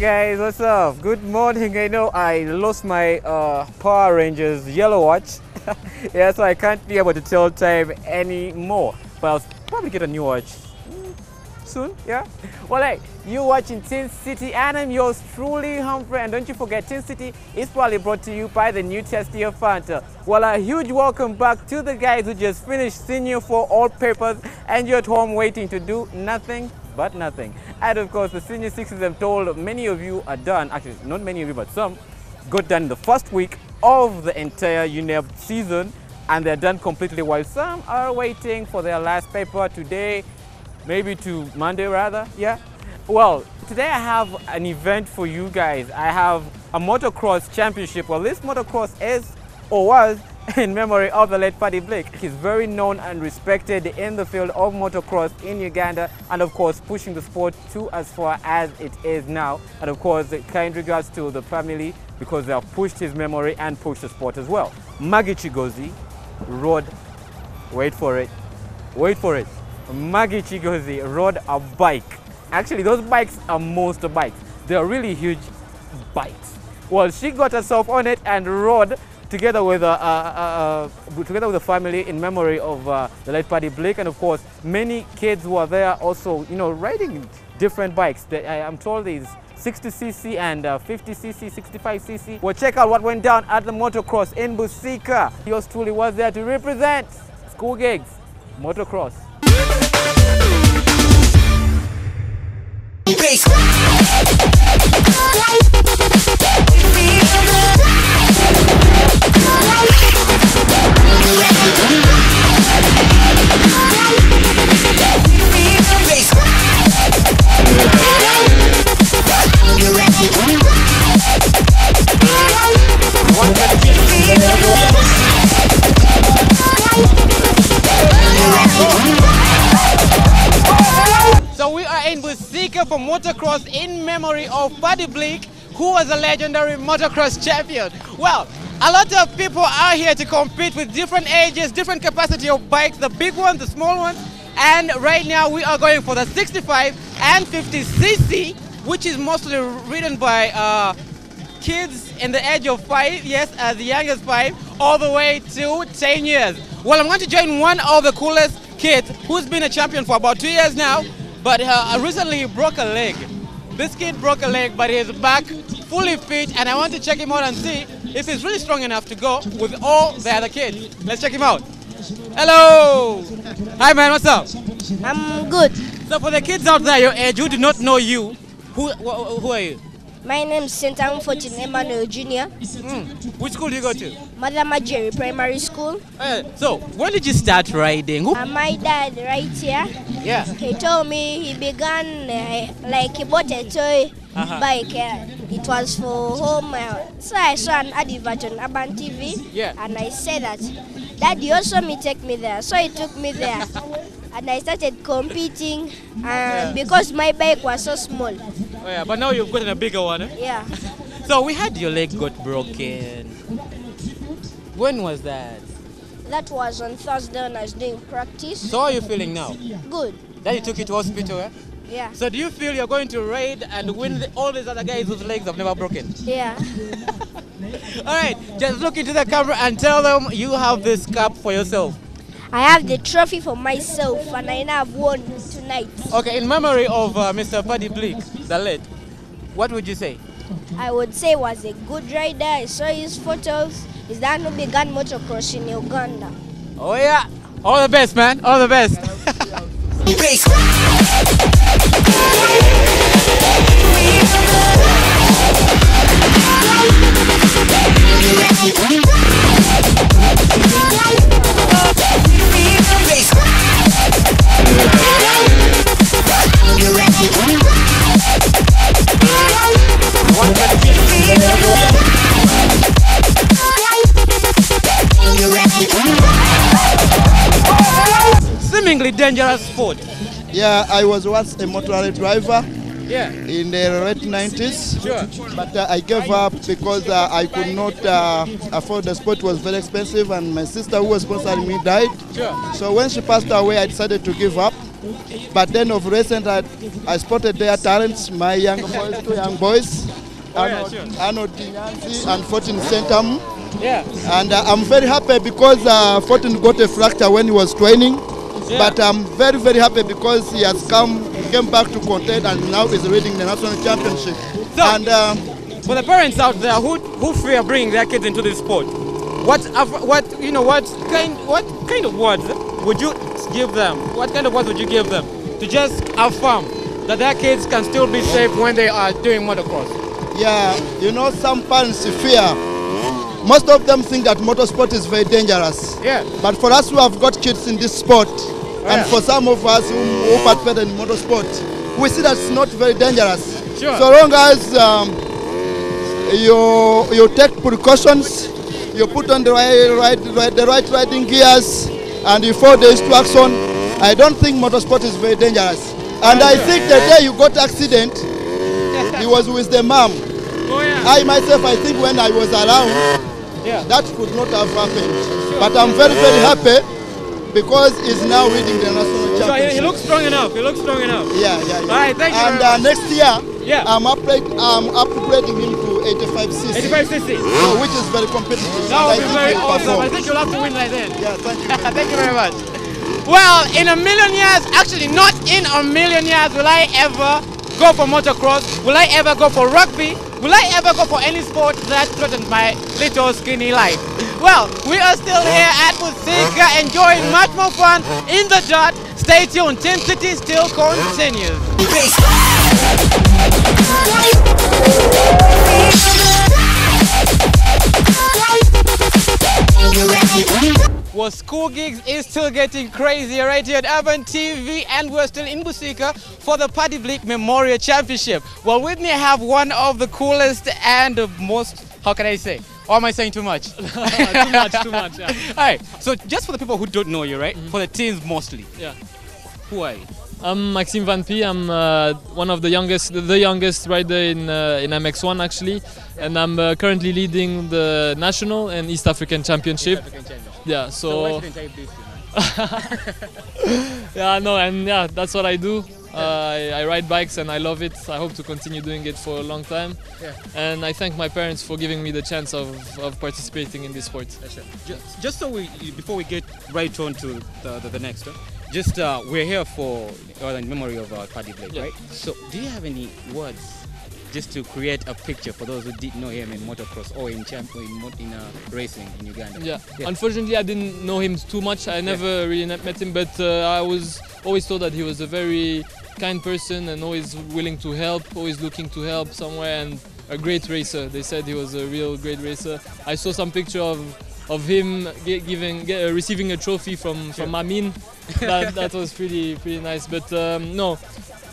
guys, what's up? Good morning. I know I lost my Power Rangers yellow watch. Yeah, so I can't be able to tell time anymore. But I'll probably get a new watch soon, yeah? Well, hey, you're watching Tin City and I'm yours truly, Humphrey. And don't you forget, Tin City is probably brought to you by the new Testia Fanta. Well, a huge welcome back to the guys who just finished senior for all papers and you're at home waiting to do nothing but nothing. And of course, the senior sixes, I'm told many of you are done. Actually, not many of you, but some got done the first week of the entire UNEP season, and they're done completely, while some are waiting for their last paper today, maybe to Monday rather, yeah? Well, today I have an event for you guys. I have a motocross championship. Well, this motocross is, or was, in memory of the late Paddy Blick. He's very known and respected in the field of motocross in Uganda, and of course pushing the sport to as far as it is now. And of course, kind regards to the family, because they have pushed his memory and pushed the sport as well. Maggie Chigozi rode, wait for it, Maggie Chigozi rode a bike. Actually, those bikes are monster bikes. They are really huge bikes. Well, she got herself on it and rode together with the family in memory of the late Paddy Blick, and of course many kids were there also, you know, riding different bikes. I'm told there's 60cc and 50cc, 65cc. Well, check out what went down at the motocross in Busiika. Yours truly was there to represent school gigs, motocross. So we are in Busiika for motocross in memory of Paddy Blick, who was a legendary motocross champion. Well, a lot of people are here to compete with different ages, different capacity of bikes, the big ones, the small ones. And right now we are going for the 65 and 50cc, which is mostly ridden by kids in the age of 5, yes, as the youngest 5, all the way to 10 years. Well, I'm going to join one of the coolest kids who's been a champion for about 2 years now, but recently he broke a leg. This kid broke a leg, but he's back fully fit, and I want to check him out and see if he's really strong enough to go with all the other kids. Let's check him out. Hello! Hi man, what's up? I'm good. So for the kids out there your age who do not know you, who are you? My name is St. 14 Emmanuel Jr. Which school do you go to? Mother Majeri Primary School. So when did you start riding? My dad right here. Yeah. He told me he began like he bought a toy bike. It was for home. So I saw an advert on Urban TV. Yeah. And I said that Daddy also me take me there. So he took me there. And I started competing because my bike was so small. Oh yeah, but now you've gotten a bigger one. Eh? Yeah. So we had your leg got broken. When was that? That was on Thursday when I was doing practice. So how are you feeling now? Good. Then you took it to hospital, eh? Yeah. So do you feel you're going to ride and win all these other guys whose legs have never broken? Yeah. All right, just look into the camera and tell them you have this cup for yourself. I have the trophy for myself and I now have won tonight. Okay, in memory of Mr. Paddy Blick, the late, what would you say? I would say he was a good rider. I saw his photos. He's the one who began motocross in Uganda. Oh yeah, all the best man, all the best. Seemingly dangerous sport. Yeah, I was once a motorway driver. Yeah. In the late 90s. Sure. But I gave up because I could not afford the sport. Was very expensive, and my sister who was sponsoring me died. Sure. So when she passed away, I decided to give up. But then of recent, I spotted their talents, my young boys, 2 young boys, Arnold Kinyanzi and 14 Centam. Yeah. And I'm very happy because 14 got a fracture when he was training. Yeah. But I'm very, very happy because he came back to contend and now is leading the national championship. So, and for the parents out there who fear bringing their kids into this sport, what kind of words would you give them? What kind of words would you give them to just affirm that their kids can still be safe when they are doing motocross? Yeah, some parents fear. Most of them think that motorsport is very dangerous. Yeah. But for us who have got kids in this sport, and for some of us who participate in motorsport, we see that it's not very dangerous. Sure. So long as you take precautions, you put on the right riding gears, and you follow the instruction, I don't think motorsport is very dangerous. And I think the day you got accident, he was with the mom. Oh, yeah. I myself, I think when I was around, that could not have happened. Sure. But I'm very, very happy because he's now leading the national championship. He looks strong enough. Yeah. All right, thank you. And next year, I'm upgrading him to 85cc. 85cc. Which is very competitive. That would be very awesome. I think you'll have to win like that. Yeah, thank you. Thank you very much. Well, in a million years, actually not in a million years, will I ever go for motocross? Will I ever go for rugby? Will I ever go for any sport that threatens my little skinny life? Well, we are still here at Busiika enjoying much more fun in the dirt. Stay tuned, Tin City still continues. Well, school gigs is still getting crazy right here at Urban TV, and we're still in Busiika for the Paddy Blick Memorial Championship. Well, with me I have one of the coolest and most, how can I say? Or am I saying too much? Too much, yeah. Alright, so just for the people who don't know you, right? For the teens mostly. Yeah. Who are you? I'm Maxime Van P. I'm one of the youngest rider in MX1 actually, and I'm currently leading the national and East African Championship. Yeah, so yeah, no, and yeah, that's what I do. I ride bikes and I love it. I hope to continue doing it for a long time. Yeah. And I thank my parents for giving me the chance of participating in this sport. Just so before we get right on to the next one, we're here for in memory of Paddy Blick, right? So do you have any words just to create a picture for those who didn't know him in motocross or in racing in Uganda? Yeah. Unfortunately I didn't know him too much. I never really met him, but I was always told that he was a very kind person and always willing to help, always looking to help somewhere, and a great racer. They said he was a real great racer. I saw some picture of him receiving a trophy from Amin. That was pretty nice. But no,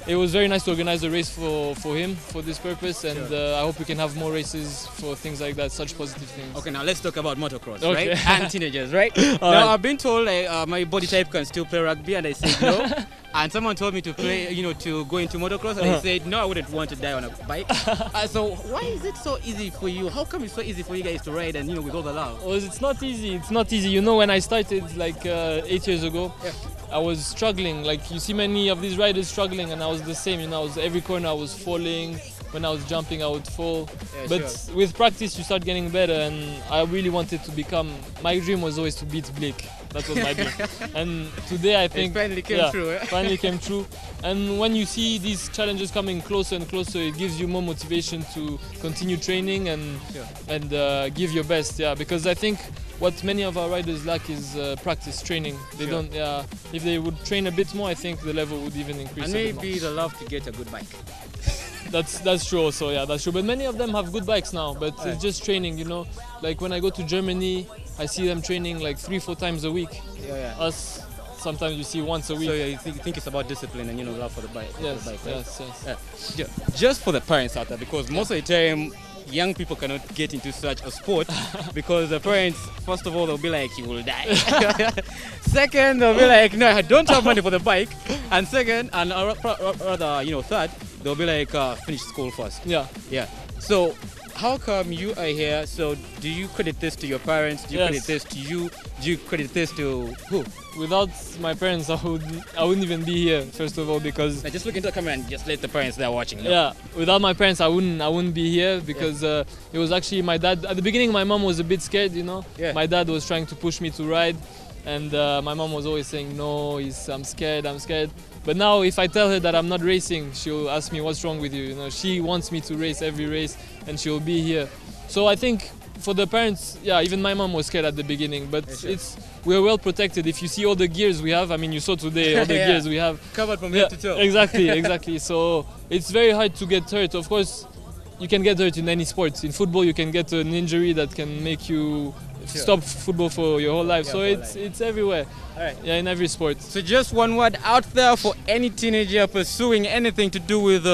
it was very nice to organize a race for him for this purpose, and I hope we can have more races for things like that, such positive things. Okay, now let's talk about motocross, right? And teenagers, right? Now right. I've been told my body type can still play rugby, and I said no. And someone told me to play, to go into motocross, and I said no, I wouldn't want to die on a bike. So why is it so easy for you? How come it's so easy for you guys to ride and with all the love? Well, it's not easy. It's not easy. When I started like 8 years ago, I was struggling. Like you see many of these riders struggling, and I was the same. Every corner I was falling. When I was jumping, I would fall. But with practice, you start getting better, and I really wanted to become. My dream was always to beat Blick. That was my dream. And today I think it finally came true. Finally came true. And when you see these challenges coming closer and closer, it gives you more motivation to continue training and give your best. Yeah, because I think what many of our riders lack is practice training. They don't. If they would train a bit more, I think the level would even increase. And maybe the love to get a good bike. That's true also, yeah, that's true. But many of them have good bikes now, but it's just training, Like when I go to Germany, I see them training like 3-4 times a week. Us, sometimes you see once a week. So you think it's about discipline and love for the bike. Yes, right? yes. Just for the parents out there, because most of the time, young people cannot get into such a sport because the parents, first of all, they'll be like, you will die. Second, they'll be like, no, I don't have money for the bike. And second, and rather, third, they'll be like, finish school first. Yeah. So how come you are here? So do you credit this to your parents? Do you credit this to you? Do you credit this to who? Without my parents, I wouldn't even be here. First of all, because Now just look into the camera and just let the parents that are watching know. yeah, without my parents, I wouldn't be here because it was actually my dad. At the beginning, my mom was a bit scared, you know. Yeah. My dad was trying to push me to ride, and my mom was always saying, "No, I'm scared, I'm scared." But now, if I tell her that I'm not racing, she'll ask me, "What's wrong with you?" You know, she wants me to race every race, and she'll be here. So I think for the parents, yeah, even my mom was scared at the beginning, but we're well protected. If you see all the gears we have, I mean, you saw today all the gears we have. Covered from head to toe. Exactly. So it's very hard to get hurt. Of course, you can get hurt in any sport. In football, you can get an injury that can make you stop football for your whole life. So it's everywhere. All right. Yeah, in every sport. So just one word out there for any teenager pursuing anything to do with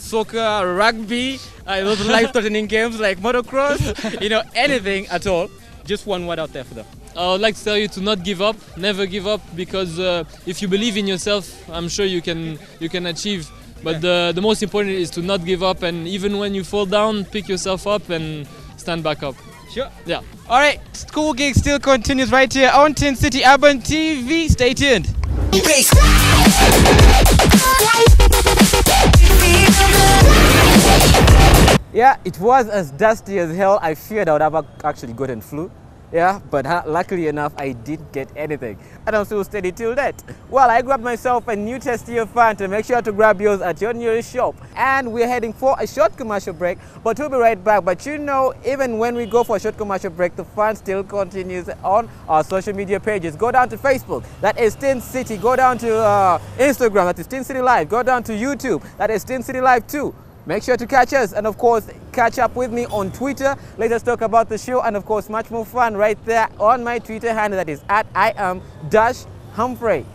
soccer, rugby, those life-threatening games like motocross, you know, anything at all. Just one word out there for them. I would like to tell you to not give up, never give up, because if you believe in yourself, I'm sure you can achieve. But the most important is to not give up, and even when you fall down, pick yourself up and stand back up. Sure. Yeah. All right, School Gig still continues right here on Tin City Urban TV. Stay tuned. Yeah, it was as dusty as hell. I feared I would have actually gotten flu. Yeah, but luckily enough, I didn't get anything. And I'm still steady till that. Well, I grabbed myself a new Testio Fanta. Make sure to grab yours at your nearest shop. And we're heading for a short commercial break, but we'll be right back. But you know, even when we go for a short commercial break, the fun still continues on our social media pages. Go down to Facebook, that is Tin City. Go down to Instagram, that is Tin City Live. Go down to YouTube, that is Tin City Live 2. Make sure to catch us, and of course catch up with me on Twitter. Let us talk about the show, and of course much more fun right there on my Twitter handle, that is @IAM-Humphrey.